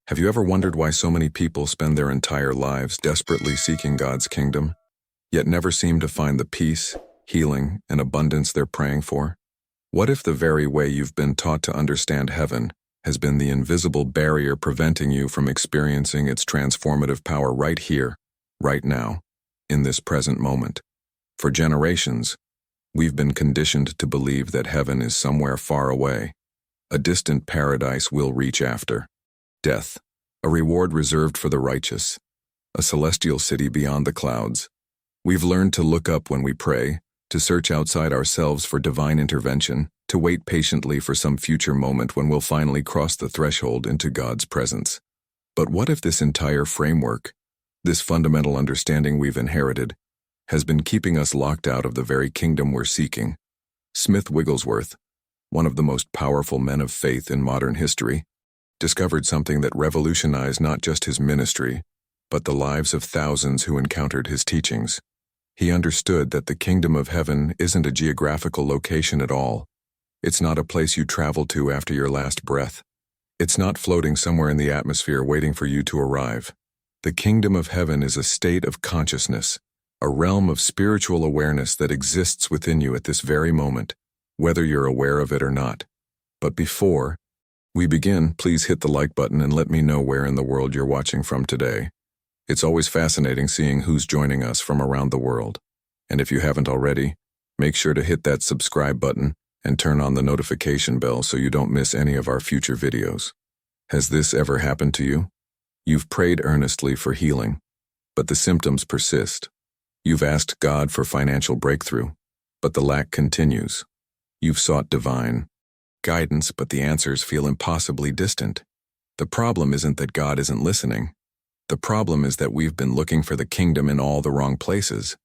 Have you ever wondered why so many people spend their entire lives desperately seeking God's kingdom, yet never seem to find the peace, healing, and abundance they're praying for? What if the very way you've been taught to understand heaven has been the invisible barrier preventing you from experiencing its transformative power right here, right now, in this present moment? For generations, we've been conditioned to believe that heaven is somewhere far away, a distant paradise we'll reach after death, a reward reserved for the righteous, a celestial city beyond the clouds. We've learned to look up when we pray, to search outside ourselves for divine intervention, to wait patiently for some future moment when we'll finally cross the threshold into God's presence. But what if this entire framework, this fundamental understanding we've inherited, has been keeping us locked out of the very kingdom we're seeking? Smith Wigglesworth, one of the most powerful men of faith in modern history, discovered something that revolutionized not just his ministry, but the lives of thousands who encountered his teachings. He understood that the kingdom of heaven isn't a geographical location at all. It's not a place you travel to after your last breath. It's not floating somewhere in the atmosphere waiting for you to arrive. The kingdom of heaven is a state of consciousness, a realm of spiritual awareness that exists within you at this very moment, whether you're aware of it or not. But before we begin, please hit the like button and let me know where in the world you're watching from today. It's always fascinating seeing who's joining us from around the world. And if you haven't already, make sure to hit that subscribe button and turn on the notification bell so you don't miss any of our future videos. Has this ever happened to you? You've prayed earnestly for healing, but the symptoms persist. You've asked God for financial breakthrough, but the lack continues. You've sought divine guidance, but the answers feel impossibly distant. The problem isn't that God isn't listening. The problem is that we've been looking for the kingdom in all the wrong places.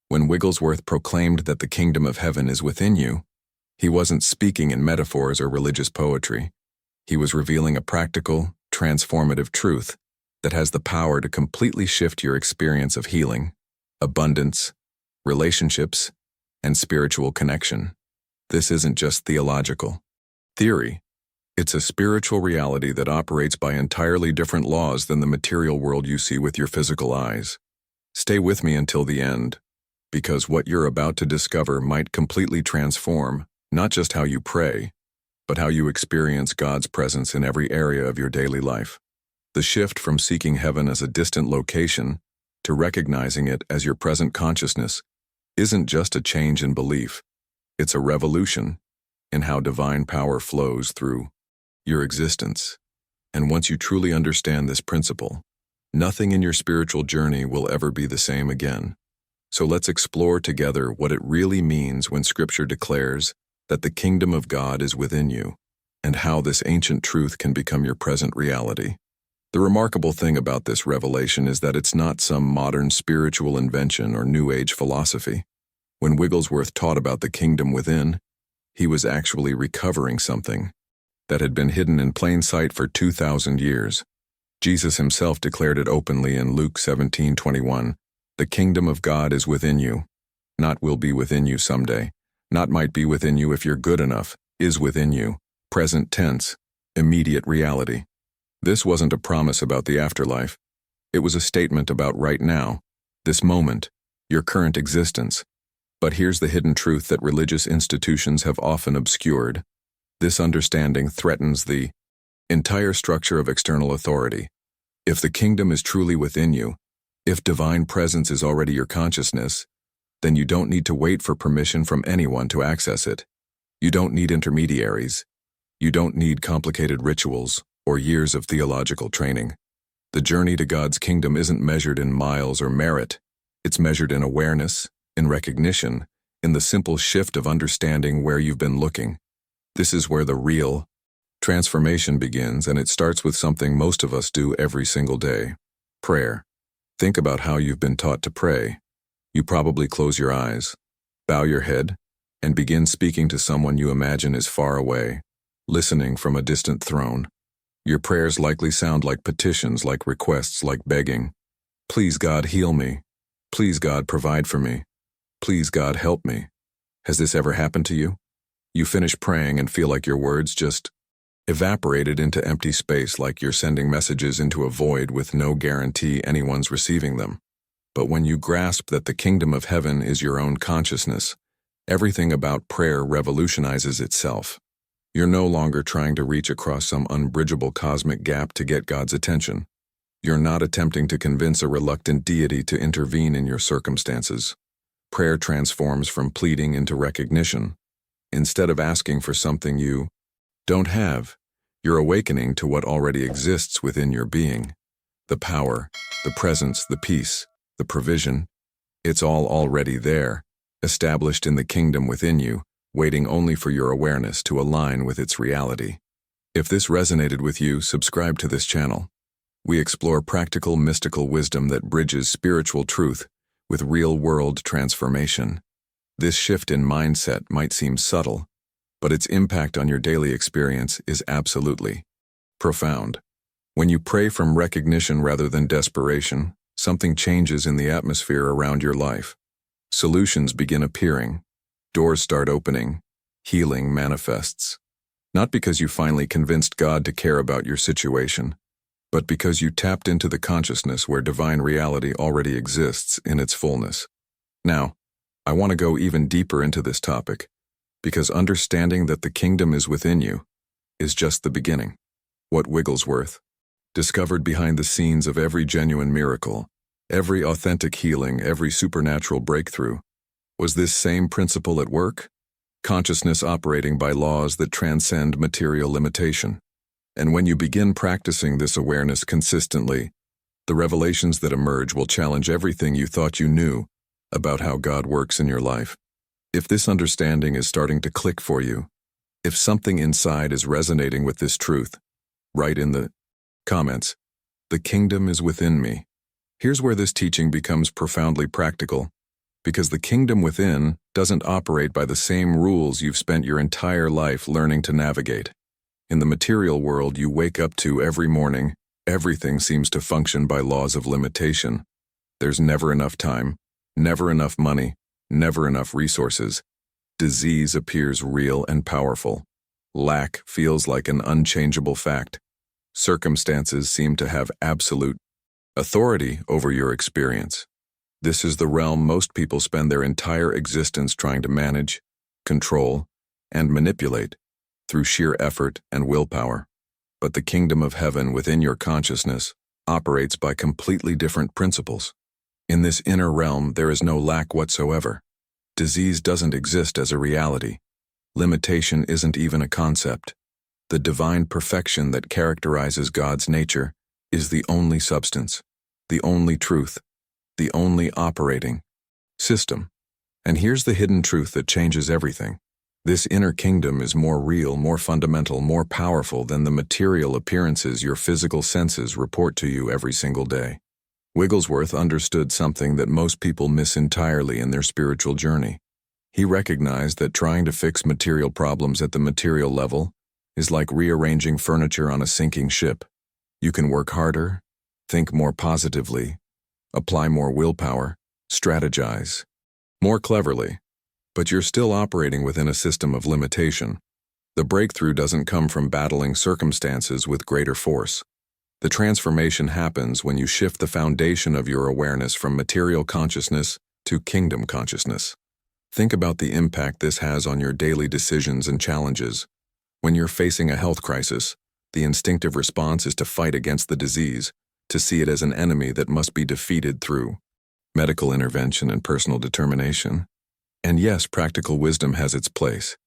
When Wigglesworth proclaimed that the kingdom of heaven is within you, he wasn't speaking in metaphors or religious poetry. He was revealing a practical, transformative truth that has the power to completely shift your experience of healing, abundance, relationships, and spiritual connection. This isn't just theological theory. It's a spiritual reality that operates by entirely different laws than the material world you see with your physical eyes. Stay with me until the end, because what you're about to discover might completely transform not just how you pray, but how you experience God's presence in every area of your daily life. The shift from seeking heaven as a distant location to recognizing it as your present consciousness isn't just a change in belief. It's a revolution in how divine power flows through your existence. And once you truly understand this principle, nothing in your spiritual journey will ever be the same again. So let's explore together what it really means when Scripture declares that the kingdom of God is within you, and how this ancient truth can become your present reality. The remarkable thing about this revelation is that it's not some modern spiritual invention or New Age philosophy. When Wigglesworth taught about the kingdom within, he was actually recovering something that had been hidden in plain sight for 2,000 years. Jesus himself declared it openly in Luke 17:21. The kingdom of God is within you. Not will be within you someday. Not might be within you if you're good enough. Is within you. Present tense. Immediate reality. This wasn't a promise about the afterlife. It was a statement about right now, this moment, your current existence. But here's the hidden truth that religious institutions have often obscured. This understanding threatens the entire structure of external authority. If the kingdom is truly within you, if divine presence is already your consciousness, then you don't need to wait for permission from anyone to access it. You don't need intermediaries. You don't need complicated rituals or years of theological training. The journey to God's kingdom isn't measured in miles or merit. It's measured in awareness, in recognition, in the simple shift of understanding where you've been looking. This is where the real transformation begins, and it starts with something most of us do every single day: prayer. Think about how you've been taught to pray. You probably close your eyes, bow your head, and begin speaking to someone you imagine is far away, listening from a distant throne. Your prayers likely sound like petitions, like requests, like begging. Please, God, heal me. Please, God, provide for me. Please, God, help me. Has this ever happened to you? You finish praying and feel like your words just evaporated into empty space like you're sending messages into a void with no guarantee anyone's receiving them. But when you grasp that the kingdom of heaven is your own consciousness, everything about prayer revolutionizes itself. You're no longer trying to reach across some unbridgeable cosmic gap to get God's attention. You're not attempting to convince a reluctant deity to intervene in your circumstances. Prayer transforms from pleading into recognition. Instead of asking for something you don't have, you're awakening to what already exists within your being. The power, the presence, the peace, the provision. It's all already there, established in the kingdom within you, waiting only for your awareness to align with its reality. If this resonated with you, subscribe to this channel. We explore practical, mystical wisdom that bridges spiritual truth with real-world transformation. This shift in mindset might seem subtle, but its impact on your daily experience is absolutely profound. When you pray from recognition rather than desperation, something changes in the atmosphere around your life. Solutions begin appearing. Doors start opening. Healing manifests. Not because you finally convinced God to care about your situation, but because you tapped into the consciousness where divine reality already exists in its fullness. Now, I want to go even deeper into this topic, because understanding that the kingdom is within you is just the beginning. What Wigglesworth discovered behind the scenes of every genuine miracle, every authentic healing, every supernatural breakthrough, was this same principle at work: consciousness operating by laws that transcend material limitation. And when you begin practicing this awareness consistently, the revelations that emerge will challenge everything you thought you knew about how God works in your life. If this understanding is starting to click for you, if something inside is resonating with this truth, write in the comments, "The kingdom is within me." Here's where this teaching becomes profoundly practical, because the kingdom within doesn't operate by the same rules you've spent your entire life learning to navigate. In the material world you wake up to every morning, everything seems to function by laws of limitation. There's never enough time, never enough money, never enough resources. Disease appears real and powerful. Lack feels like an unchangeable fact. Circumstances seem to have absolute authority over your experience. This is the realm most people spend their entire existence trying to manage, control, and manipulate through sheer effort and willpower. But the kingdom of heaven within your consciousness operates by completely different principles. In this inner realm, there is no lack whatsoever. Disease doesn't exist as a reality. Limitation isn't even a concept. The divine perfection that characterizes God's nature is the only substance, the only truth, the only operating system. And here's the hidden truth that changes everything. This inner kingdom is more real, more fundamental, more powerful than the material appearances your physical senses report to you every single day. Wigglesworth understood something that most people miss entirely in their spiritual journey. He recognized that trying to fix material problems at the material level is like rearranging furniture on a sinking ship. You can work harder, think more positively, apply more willpower, strategize more cleverly, but you're still operating within a system of limitation. The breakthrough doesn't come from battling circumstances with greater force. The transformation happens when you shift the foundation of your awareness from material consciousness to kingdom consciousness. Think about the impact this has on your daily decisions and challenges. When you're facing a health crisis, the instinctive response is to fight against the disease, to see it as an enemy that must be defeated through medical intervention and personal determination. And yes, practical wisdom has its place.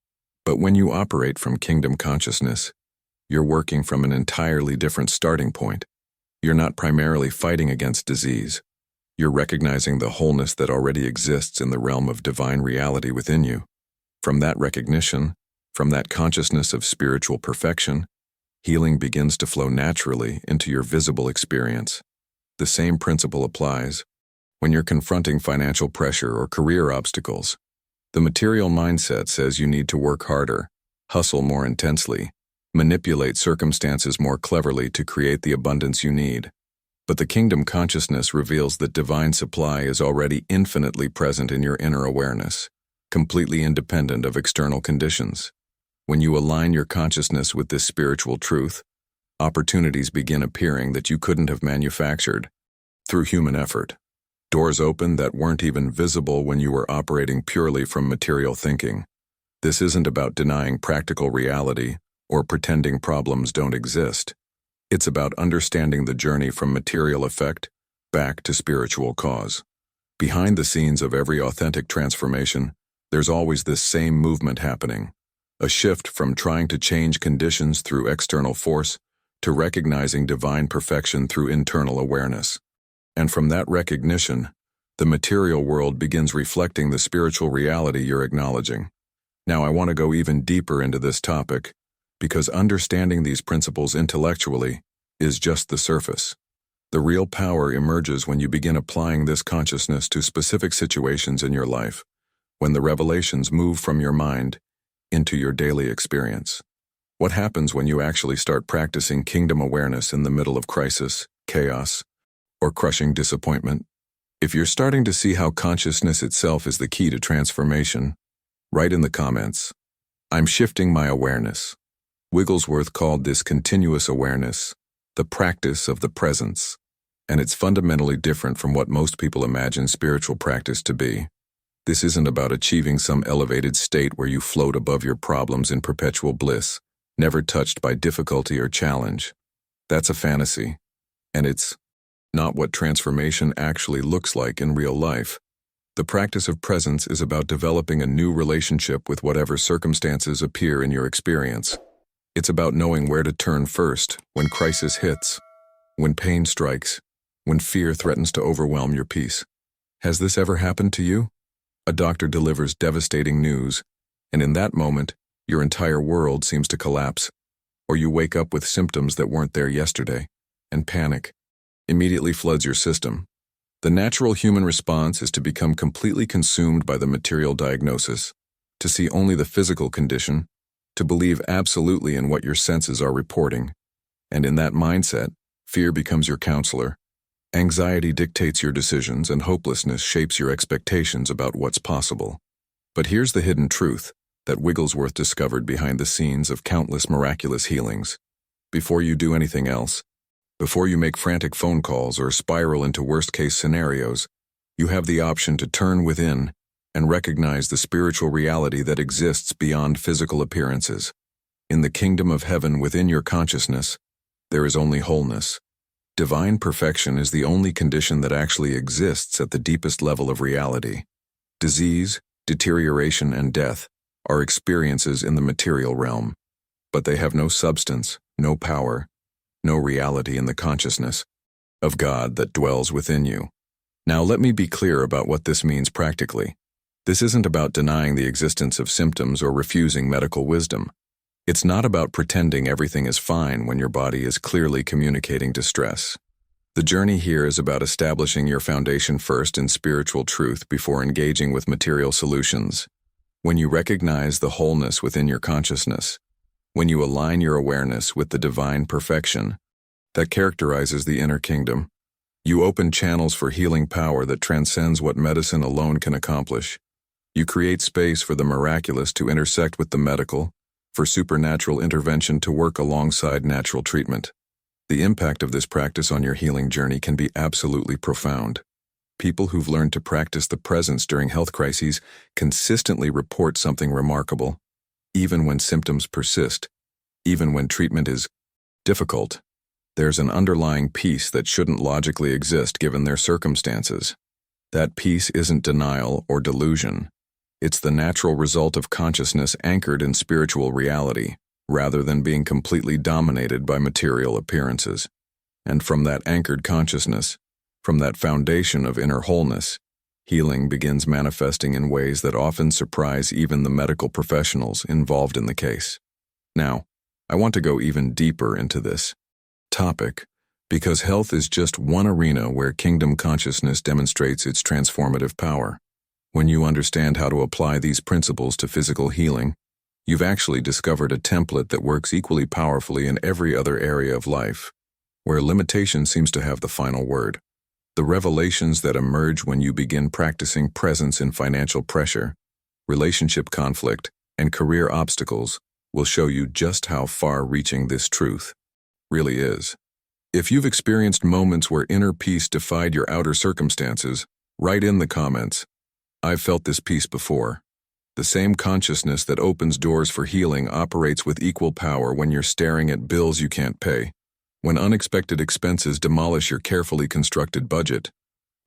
But when you operate from kingdom consciousness, you're working from an entirely different starting point. You're not primarily fighting against disease. You're recognizing the wholeness that already exists in the realm of divine reality within you. From that recognition, from that consciousness of spiritual perfection, healing begins to flow naturally into your visible experience. The same principle applies when you're confronting financial pressure or career obstacles. The material mindset says you need to work harder, hustle more intensely, manipulate circumstances more cleverly to create the abundance you need. But the kingdom consciousness reveals that divine supply is already infinitely present in your inner awareness, completely independent of external conditions. When you align your consciousness with this spiritual truth, opportunities begin appearing that you couldn't have manufactured through human effort. Doors open that weren't even visible when you were operating purely from material thinking. This isn't about denying practical reality or pretending problems don't exist. It's about understanding the journey from material effect back to spiritual cause. Behind the scenes of every authentic transformation, there's always this same movement happening. A shift from trying to change conditions through external force to recognizing divine perfection through internal awareness. And from that recognition, the material world begins reflecting the spiritual reality you're acknowledging. Now, I want to go even deeper into this topic, because understanding these principles intellectually is just the surface. The real power emerges when you begin applying this consciousness to specific situations in your life, when the revelations move from your mind into your daily experience. What happens when you actually start practicing kingdom awareness in the middle of crisis, chaos, or crushing disappointment? If you're starting to see how consciousness itself is the key to transformation, write in the comments, "I'm shifting my awareness." Wigglesworth called this continuous awareness the practice of the presence, and it's fundamentally different from what most people imagine spiritual practice to be. This isn't about achieving some elevated state where you float above your problems in perpetual bliss, never touched by difficulty or challenge. That's a fantasy, and it's not what transformation actually looks like in real life. The practice of presence is about developing a new relationship with whatever circumstances appear in your experience. It's about knowing where to turn first when crisis hits, when pain strikes, when fear threatens to overwhelm your peace. Has this ever happened to you? A doctor delivers devastating news, and in that moment, your entire world seems to collapse. Or you wake up with symptoms that weren't there yesterday, and panic immediately floods your system. The natural human response is to become completely consumed by the material diagnosis, to see only the physical condition, to believe absolutely in what your senses are reporting. And in that mindset, fear becomes your counselor. Anxiety dictates your decisions, and hopelessness shapes your expectations about what's possible. But here's the hidden truth that Wigglesworth discovered behind the scenes of countless miraculous healings. Before you do anything else, before you make frantic phone calls or spiral into worst-case scenarios, you have the option to turn within and recognize the spiritual reality that exists beyond physical appearances. In the kingdom of heaven within your consciousness, there is only wholeness. Divine perfection is the only condition that actually exists at the deepest level of reality. Disease, deterioration, and death are experiences in the material realm, but they have no substance, no power, no reality in the consciousness of God that dwells within you. Now let me be clear about what this means practically. This isn't about denying the existence of symptoms or refusing medical wisdom. It's not about pretending everything is fine when your body is clearly communicating distress. The journey here is about establishing your foundation first in spiritual truth before engaging with material solutions. When you recognize the wholeness within your consciousness, when you align your awareness with the divine perfection that characterizes the inner kingdom, you open channels for healing power that transcends what medicine alone can accomplish. You create space for the miraculous to intersect with the medical, for supernatural intervention to work alongside natural treatment. The impact of this practice on your healing journey can be absolutely profound. People who've learned to practice the presence during health crises consistently report something remarkable, even when symptoms persist, even when treatment is difficult. There's an underlying peace that shouldn't logically exist given their circumstances. That peace isn't denial or delusion. It's the natural result of consciousness anchored in spiritual reality, rather than being completely dominated by material appearances. And from that anchored consciousness, from that foundation of inner wholeness, healing begins manifesting in ways that often surprise even the medical professionals involved in the case. Now, I want to go even deeper into this topic, because health is just one arena where kingdom consciousness demonstrates its transformative power. When you understand how to apply these principles to physical healing, you've actually discovered a template that works equally powerfully in every other area of life, where limitation seems to have the final word. The revelations that emerge when you begin practicing presence in financial pressure, relationship conflict, and career obstacles will show you just how far-reaching this truth really is. If you've experienced moments where inner peace defied your outer circumstances, write in the comments, "I've felt this peace before." The same consciousness that opens doors for healing operates with equal power when you're staring at bills you can't pay, when unexpected expenses demolish your carefully constructed budget,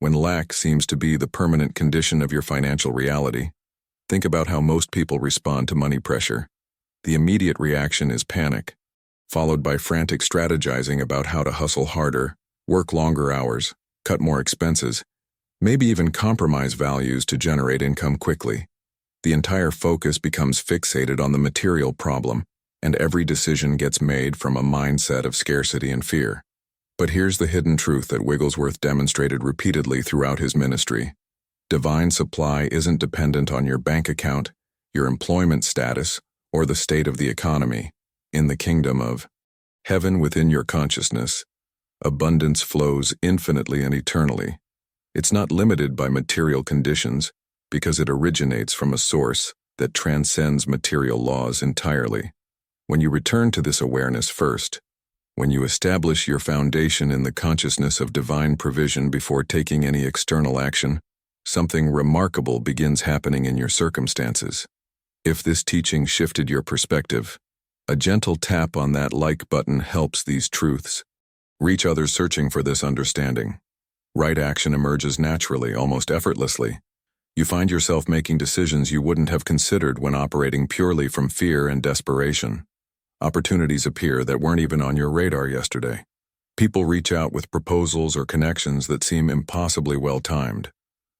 when lack seems to be the permanent condition of your financial reality. Think about how most people respond to money pressure. The immediate reaction is panic, followed by frantic strategizing about how to hustle harder, work longer hours, cut more expenses, maybe even compromise values to generate income quickly. The entire focus becomes fixated on the material problem, and every decision gets made from a mindset of scarcity and fear. But here's the hidden truth that Wigglesworth demonstrated repeatedly throughout his ministry. Divine supply isn't dependent on your bank account, your employment status, or the state of the economy. In the kingdom of heaven within your consciousness, abundance flows infinitely and eternally. It's not limited by material conditions because it originates from a source that transcends material laws entirely. When you return to this awareness first, when you establish your foundation in the consciousness of divine provision before taking any external action, something remarkable begins happening in your circumstances. If this teaching shifted your perspective, a gentle tap on that like button helps these truths reach others searching for this understanding. Right action emerges naturally, almost effortlessly. You find yourself making decisions you wouldn't have considered when operating purely from fear and desperation. Opportunities appear that weren't even on your radar yesterday. People reach out with proposals or connections that seem impossibly well-timed.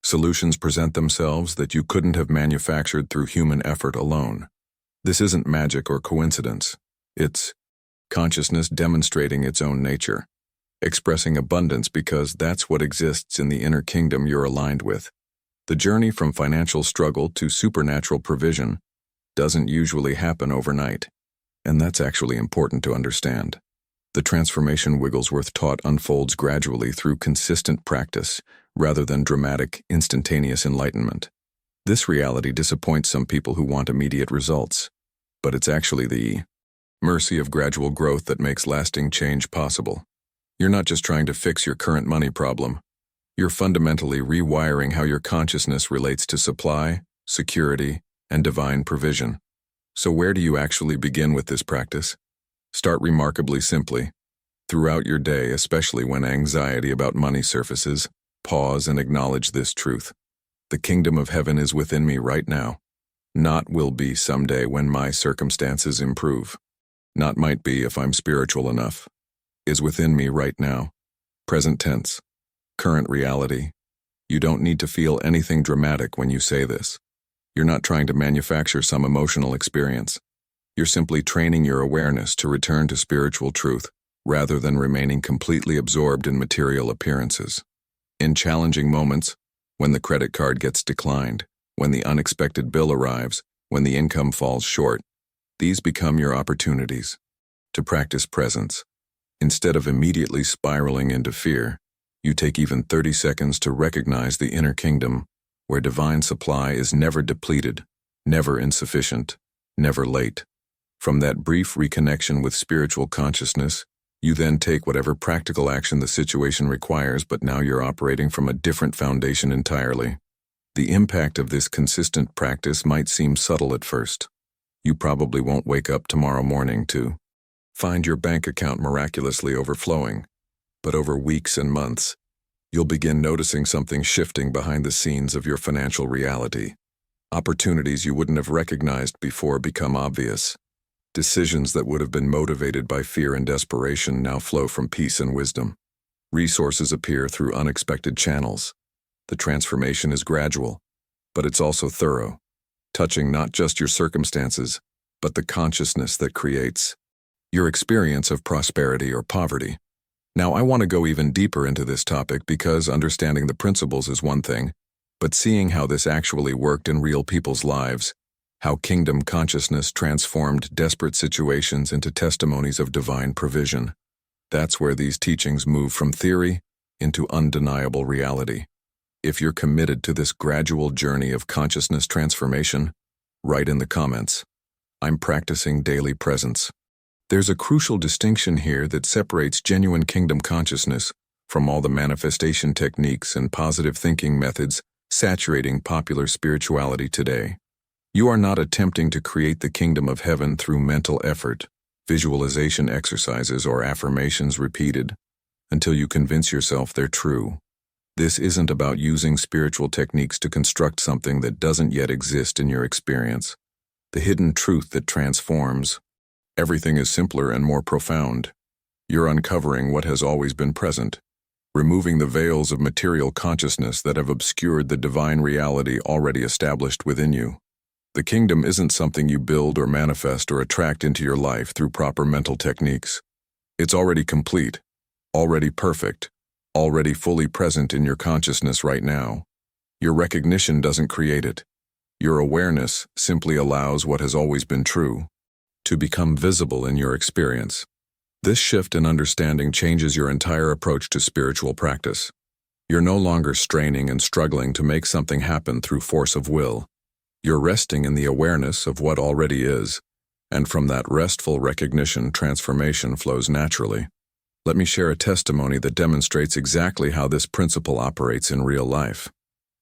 Solutions present themselves that you couldn't have manufactured through human effort alone. This isn't magic or coincidence. It's consciousness demonstrating its own nature, expressing abundance because that's what exists in the inner kingdom you're aligned with. The journey from financial struggle to supernatural provision doesn't usually happen overnight, and that's actually important to understand. The transformation Wigglesworth taught unfolds gradually through consistent practice, rather than dramatic, instantaneous enlightenment. This reality disappoints some people who want immediate results, but it's actually the mercy of gradual growth that makes lasting change possible. You're not just trying to fix your current money problem. You're fundamentally rewiring how your consciousness relates to supply, security, and divine provision. So where do you actually begin with this practice? Start remarkably simply. Throughout your day, especially when anxiety about money surfaces, pause and acknowledge this truth. The kingdom of heaven is within me right now. Not will be someday when my circumstances improve. Not might be if I'm spiritual enough. Is within me right now. Present tense. Current reality. You don't need to feel anything dramatic when you say this. You're not trying to manufacture some emotional experience. You're simply training your awareness to return to spiritual truth, rather than remaining completely absorbed in material appearances. In challenging moments, when the credit card gets declined, when the unexpected bill arrives, when the income falls short, these become your opportunities to practice presence. Instead of immediately spiraling into fear, you take even 30 seconds to recognize the inner kingdom, where divine supply is never depleted, never insufficient, never late. From that brief reconnection with spiritual consciousness, you then take whatever practical action the situation requires, but now you're operating from a different foundation entirely. The impact of this consistent practice might seem subtle at first. You probably won't wake up tomorrow morning to find your bank account miraculously overflowing, but over weeks and months, you'll begin noticing something shifting behind the scenes of your financial reality. Opportunities you wouldn't have recognized before become obvious. Decisions that would have been motivated by fear and desperation now flow from peace and wisdom. Resources appear through unexpected channels. The transformation is gradual, but it's also thorough, touching not just your circumstances, but the consciousness that creates your experience of prosperity or poverty. Now, I want to go even deeper into this topic because understanding the principles is one thing, but seeing how this actually worked in real people's lives, how kingdom consciousness transformed desperate situations into testimonies of divine provision. That's where these teachings move from theory into undeniable reality. If you're committed to this gradual journey of consciousness transformation, write in the comments, I'm practicing daily presence. There's a crucial distinction here that separates genuine kingdom consciousness from all the manifestation techniques and positive thinking methods saturating popular spirituality today. You are not attempting to create the kingdom of heaven through mental effort, visualization exercises, or affirmations repeated until you convince yourself they're true. This isn't about using spiritual techniques to construct something that doesn't yet exist in your experience. The hidden truth that transforms. Everything is simpler and more profound. You're uncovering what has always been present, removing the veils of material consciousness that have obscured the divine reality already established within you. The kingdom isn't something you build or manifest or attract into your life through proper mental techniques. It's already complete, already perfect, already fully present in your consciousness right now. Your recognition doesn't create it. Your awareness simply allows what has always been true to become visible in your experience. This shift in understanding changes your entire approach to spiritual practice. You're no longer straining and struggling to make something happen through force of will. You're resting in the awareness of what already is, and from that restful recognition, transformation flows naturally. Let me share a testimony that demonstrates exactly how this principle operates in real life.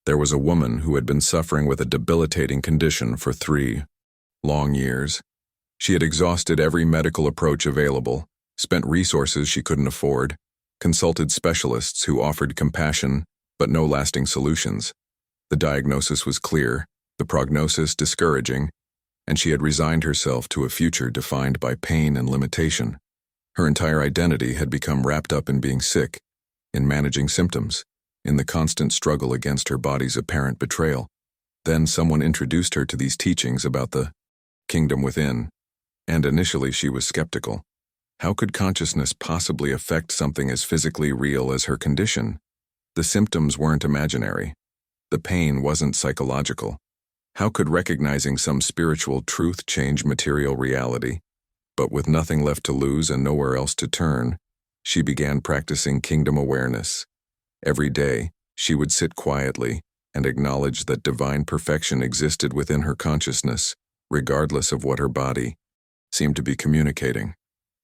There was a woman who had been suffering with a debilitating condition for 3 long years. She had exhausted every medical approach available, spent resources she couldn't afford, consulted specialists who offered compassion but no lasting solutions. The diagnosis was clear, the prognosis discouraging, and she had resigned herself to a future defined by pain and limitation. Her entire identity had become wrapped up in being sick, in managing symptoms, in the constant struggle against her body's apparent betrayal. Then someone introduced her to these teachings about the kingdom within, and initially she was skeptical. How could consciousness possibly affect something as physically real as her condition? The symptoms weren't imaginary. The pain wasn't psychological. How could recognizing some spiritual truth change material reality? But with nothing left to lose and nowhere else to turn, she began practicing kingdom awareness. Every day, she would sit quietly and acknowledge that divine perfection existed within her consciousness, regardless of what her body seemed to be communicating.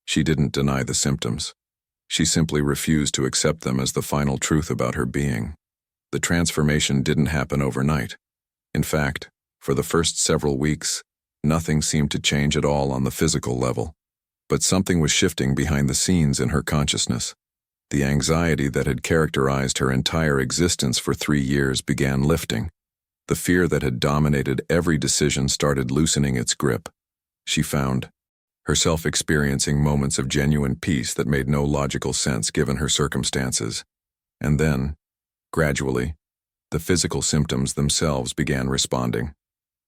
She didn't deny the symptoms. She simply refused to accept them as the final truth about her being. The transformation didn't happen overnight. In fact, for the first several weeks, nothing seemed to change at all on the physical level. But something was shifting behind the scenes in her consciousness. The anxiety that had characterized her entire existence for 3 years began lifting. The fear that had dominated every decision started loosening its grip. She found herself experiencing moments of genuine peace that made no logical sense given her circumstances. And then, gradually, the physical symptoms themselves began responding.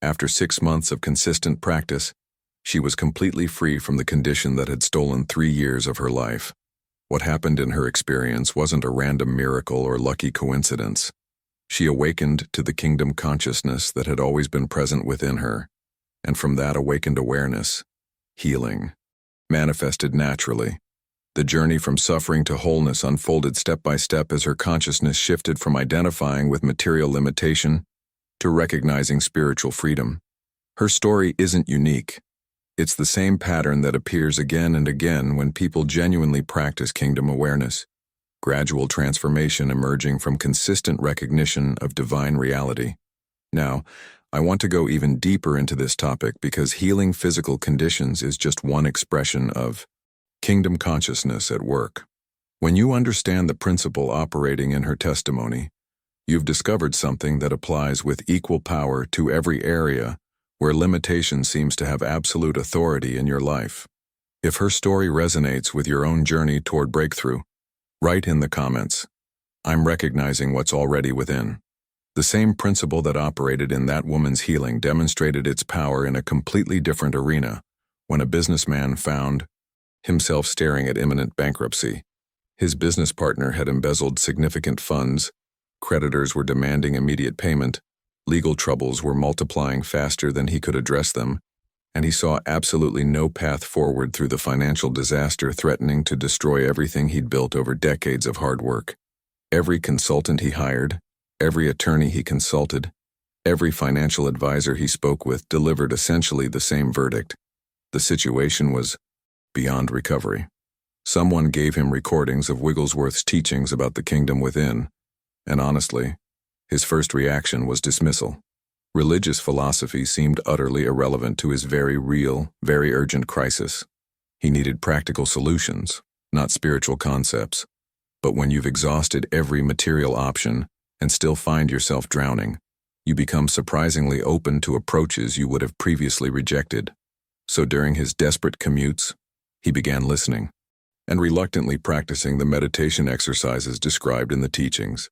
After 6 months of consistent practice, she was completely free from the condition that had stolen 3 years of her life. What happened in her experience wasn't a random miracle or lucky coincidence. She awakened to the kingdom consciousness that had always been present within her, and from that awakened awareness, healing, manifested naturally. The journey from suffering to wholeness unfolded step by step as her consciousness shifted from identifying with material limitation to recognizing spiritual freedom. Her story isn't unique. It's the same pattern that appears again and again when people genuinely practice kingdom awareness. Gradual transformation emerging from consistent recognition of divine reality. Now, I want to go even deeper into this topic because healing physical conditions is just one expression of kingdom consciousness at work. When you understand the principle operating in her testimony, you've discovered something that applies with equal power to every area where limitation seems to have absolute authority in your life. If her story resonates with your own journey toward breakthrough, write in the comments, "I'm recognizing what's already within." The same principle that operated in that woman's healing demonstrated its power in a completely different arena when a businessman found himself staring at imminent bankruptcy. His business partner had embezzled significant funds, creditors were demanding immediate payment, legal troubles were multiplying faster than he could address them, and he saw absolutely no path forward through the financial disaster threatening to destroy everything he'd built over decades of hard work. Every consultant he hired, every attorney he consulted, Every financial advisor he spoke with delivered essentially the same verdict. The situation was beyond recovery. Someone gave him recordings of Wigglesworth's teachings about the kingdom within, and honestly, his first reaction was dismissal. Religious philosophy seemed utterly irrelevant to his very real, very urgent crisis. He needed practical solutions, not spiritual concepts. But when you've exhausted every material option and still find yourself drowning, you become surprisingly open to approaches you would have previously rejected. So during his desperate commutes, he began listening and reluctantly practicing the meditation exercises described in the teachings.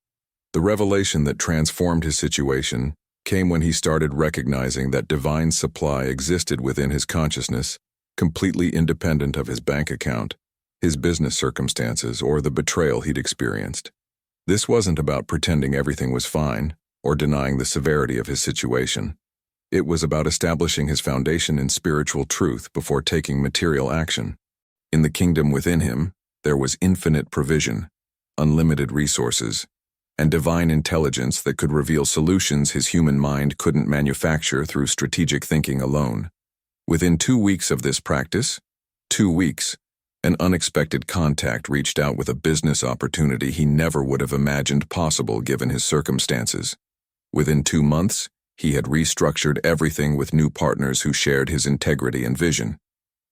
The revelation that transformed his situation came when he started recognizing that divine supply existed within his consciousness, completely independent of his bank account, his business circumstances, or the betrayal he'd experienced. This wasn't about pretending everything was fine or denying the severity of his situation. It was about establishing his foundation in spiritual truth before taking material action. In the kingdom within him, there was infinite provision, unlimited resources, and divine intelligence that could reveal solutions his human mind couldn't manufacture through strategic thinking alone. Within 2 weeks of this practice, 2 weeks, an unexpected contact reached out with a business opportunity he never would have imagined possible given his circumstances. Within 2 months, he had restructured everything with new partners who shared his integrity and vision.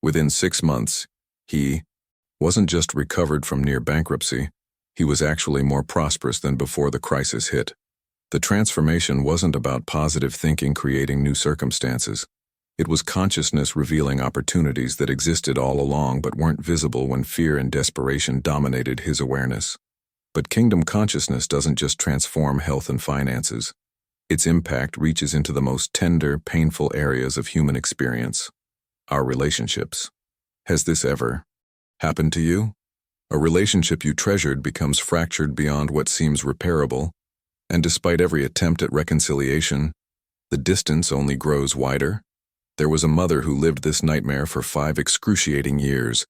Within 6 months, he wasn't just recovered from near bankruptcy, he was actually more prosperous than before the crisis hit. The transformation wasn't about positive thinking creating new circumstances. It was consciousness revealing opportunities that existed all along but weren't visible when fear and desperation dominated his awareness. But kingdom consciousness doesn't just transform health and finances. Its impact reaches into the most tender, painful areas of human experience. Our relationships. Has this ever happened to you? A relationship you treasured becomes fractured beyond what seems repairable, and despite every attempt at reconciliation, the distance only grows wider. There was a mother who lived this nightmare for 5 excruciating years,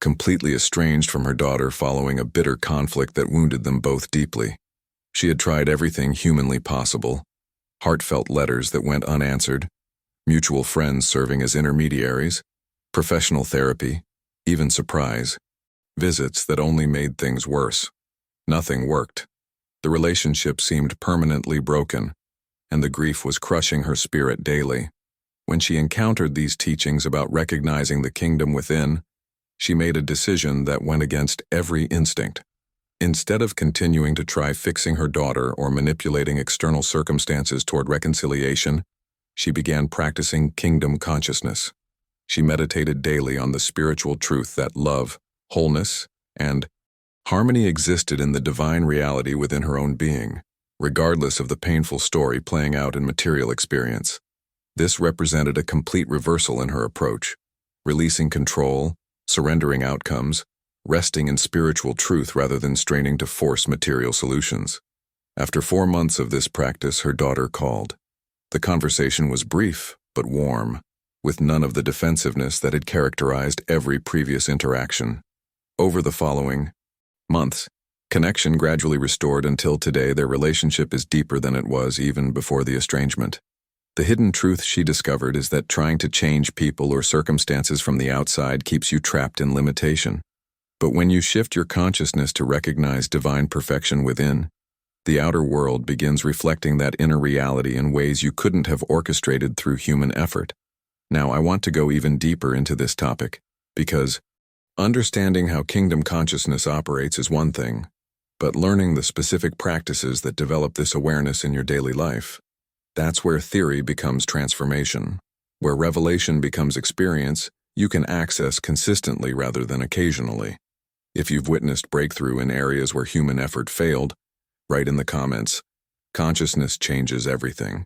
completely estranged from her daughter following a bitter conflict that wounded them both deeply. She had tried everything humanly possible, heartfelt letters that went unanswered, mutual friends serving as intermediaries, professional therapy, even surprise visits that only made things worse. Nothing worked. The relationship seemed permanently broken, and the grief was crushing her spirit daily. When she encountered these teachings about recognizing the kingdom within, she made a decision that went against every instinct. Instead of continuing to try fixing her daughter or manipulating external circumstances toward reconciliation, she began practicing kingdom consciousness. She meditated daily on the spiritual truth that love, wholeness, and harmony existed in the divine reality within her own being, regardless of the painful story playing out in material experience. This represented a complete reversal in her approach, releasing control, surrendering outcomes, resting in spiritual truth rather than straining to force material solutions. After 4 months of this practice, her daughter called. The conversation was brief but warm, with none of the defensiveness that had characterized every previous interaction. Over the following months, connection gradually restored until today their relationship is deeper than it was even before the estrangement. The hidden truth she discovered is that trying to change people or circumstances from the outside keeps you trapped in limitation. But when you shift your consciousness to recognize divine perfection within, the outer world begins reflecting that inner reality in ways you couldn't have orchestrated through human effort. Now, I want to go even deeper into this topic, because understanding how kingdom consciousness operates is one thing, but learning the specific practices that develop this awareness in your daily life, that's where theory becomes transformation. Where revelation becomes experience, you can access consistently rather than occasionally. If you've witnessed breakthrough in areas where human effort failed, write in the comments, consciousness changes everything.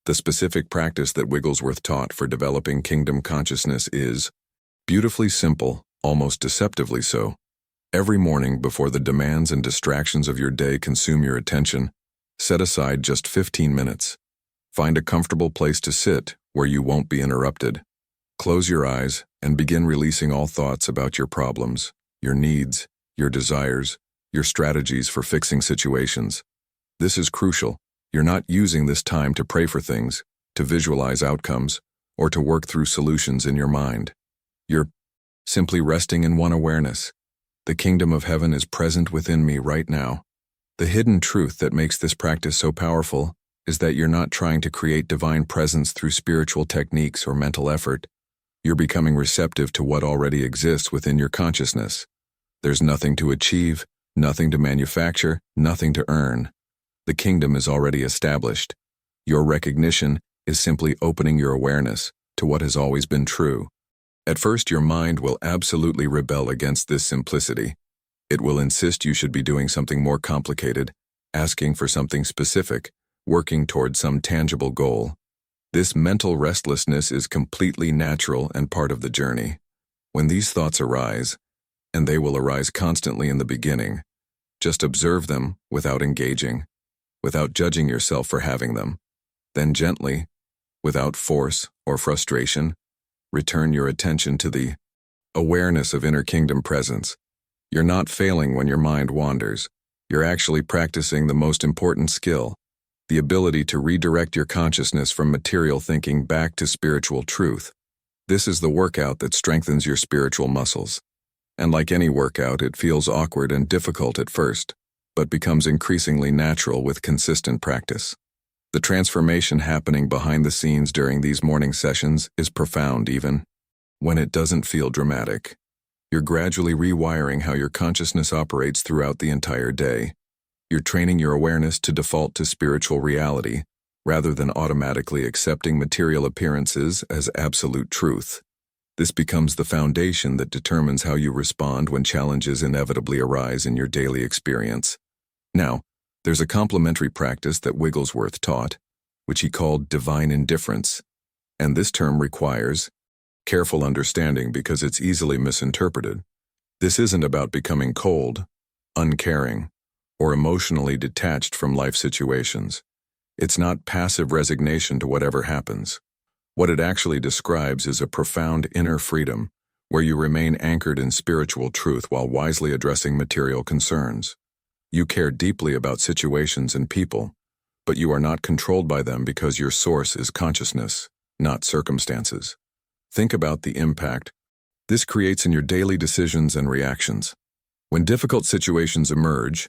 The specific practice that Wigglesworth taught for developing kingdom consciousness is beautifully simple, almost deceptively so. Every morning before the demands and distractions of your day consume your attention, set aside just 15 minutes. Find a comfortable place to sit where you won't be interrupted. Close your eyes and begin releasing all thoughts about your problems, your needs, your desires, your strategies for fixing situations. This is crucial. You're not using this time to pray for things, to visualize outcomes, or to work through solutions in your mind. You're simply resting in one awareness. The kingdom of heaven is present within me right now. The hidden truth that makes this practice so powerful is that you're not trying to create divine presence through spiritual techniques or mental effort. You're becoming receptive to what already exists within your consciousness. There's nothing to achieve, nothing to manufacture, nothing to earn. The kingdom is already established. Your recognition is simply opening your awareness to what has always been true. At first, your mind will absolutely rebel against this simplicity. It will insist you should be doing something more complicated, asking for something specific, working toward some tangible goal. This mental restlessness is completely natural and part of the journey. When these thoughts arise, and they will arise constantly in the beginning, just observe them without engaging, without judging yourself for having them. Then gently, without force or frustration, return your attention to the awareness of inner kingdom presence. You're not failing when your mind wanders. You're actually practicing the most important skill, the ability to redirect your consciousness from material thinking back to spiritual truth. This is the workout that strengthens your spiritual muscles. And like any workout, it feels awkward and difficult at first, but becomes increasingly natural with consistent practice. The transformation happening behind the scenes during these morning sessions is profound even when it doesn't feel dramatic. You're gradually rewiring how your consciousness operates throughout the entire day. You're training your awareness to default to spiritual reality, rather than automatically accepting material appearances as absolute truth. This becomes the foundation that determines how you respond when challenges inevitably arise in your daily experience. Now, there's a complementary practice that Wigglesworth taught, which he called divine indifference, and this term requires careful understanding because it's easily misinterpreted. This isn't about becoming cold, uncaring, or emotionally detached from life situations. It's not passive resignation to whatever happens. What it actually describes is a profound inner freedom where you remain anchored in spiritual truth while wisely addressing material concerns. You care deeply about situations and people, but you are not controlled by them because your source is consciousness, not circumstances. Think about the impact this creates in your daily decisions and reactions. When difficult situations emerge,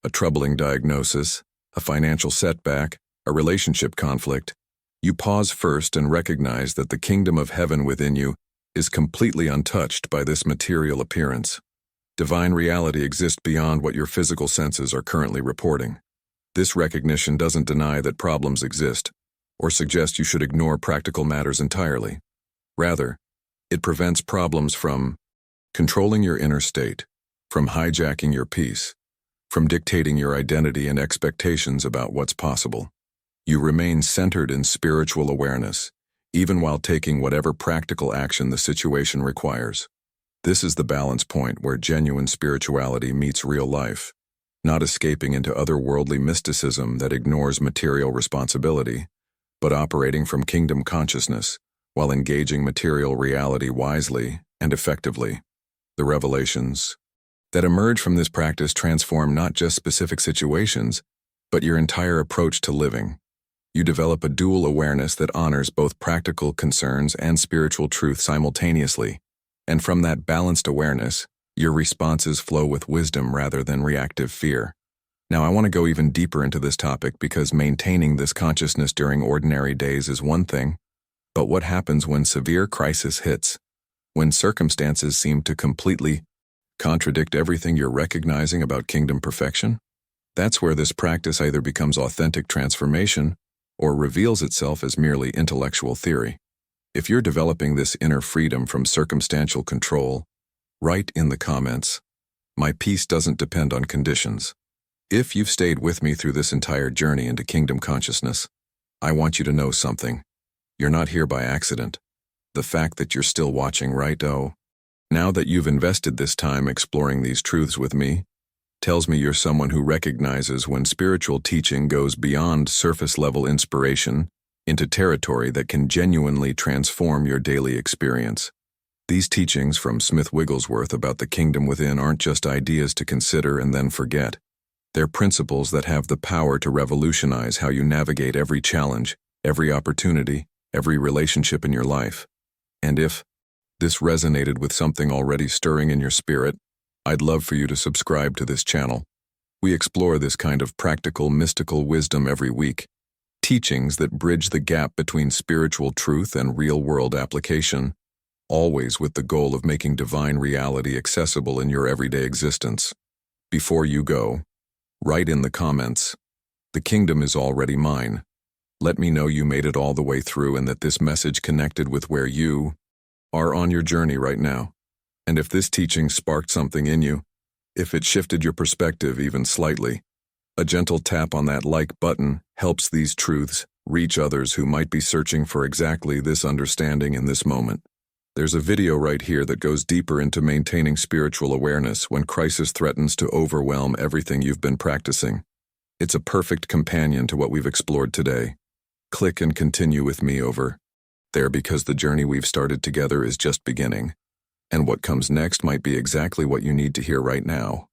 a troubling diagnosis, a financial setback, a relationship conflict, you pause first and recognize that the kingdom of heaven within you is completely untouched by this material appearance. Divine reality exists beyond what your physical senses are currently reporting. This recognition doesn't deny that problems exist, or suggest you should ignore practical matters entirely. Rather, it prevents problems from controlling your inner state, from hijacking your peace, from dictating your identity and expectations about what's possible. You remain centered in spiritual awareness, even while taking whatever practical action the situation requires. This is the balance point where genuine spirituality meets real life, not escaping into otherworldly mysticism that ignores material responsibility, but operating from kingdom consciousness while engaging material reality wisely and effectively. The revelations that emerge from this practice transform not just specific situations, but your entire approach to living. You develop a dual awareness that honors both practical concerns and spiritual truth simultaneously. And from that balanced awareness, your responses flow with wisdom rather than reactive fear. Now, I want to go even deeper into this topic because maintaining this consciousness during ordinary days is one thing, but what happens when severe crisis hits? When circumstances seem to completely contradict everything you're recognizing about kingdom perfection? That's where this practice either becomes authentic transformation or reveals itself as merely intellectual theory. If you're developing this inner freedom from circumstantial control, write in the comments, "My peace doesn't depend on conditions." If you've stayed with me through this entire journey into kingdom consciousness, I want you to know something. You're not here by accident. The fact that you're still watching now that you've invested this time exploring these truths with me, tells me you're someone who recognizes when spiritual teaching goes beyond surface-level inspiration into territory that can genuinely transform your daily experience. These teachings from Smith Wigglesworth about the kingdom within aren't just ideas to consider and then forget. They're principles that have the power to revolutionize how you navigate every challenge, every opportunity, every relationship in your life. And if this resonated with something already stirring in your spirit, I'd love for you to subscribe to this channel. We explore this kind of practical, mystical wisdom every week, teachings that bridge the gap between spiritual truth and real-world application, always with the goal of making divine reality accessible in your everyday existence. Before you go, write in the comments, "The kingdom is already mine." Let me know you made it all the way through and that this message connected with where you are on your journey right now. And if this teaching sparked something in you, if it shifted your perspective even slightly, a gentle tap on that like button helps these truths reach others who might be searching for exactly this understanding in this moment. There's a video right here that goes deeper into maintaining spiritual awareness when crisis threatens to overwhelm everything you've been practicing. It's a perfect companion to what we've explored today. Click and continue with me over there because the journey we've started together is just beginning, and what comes next might be exactly what you need to hear right now.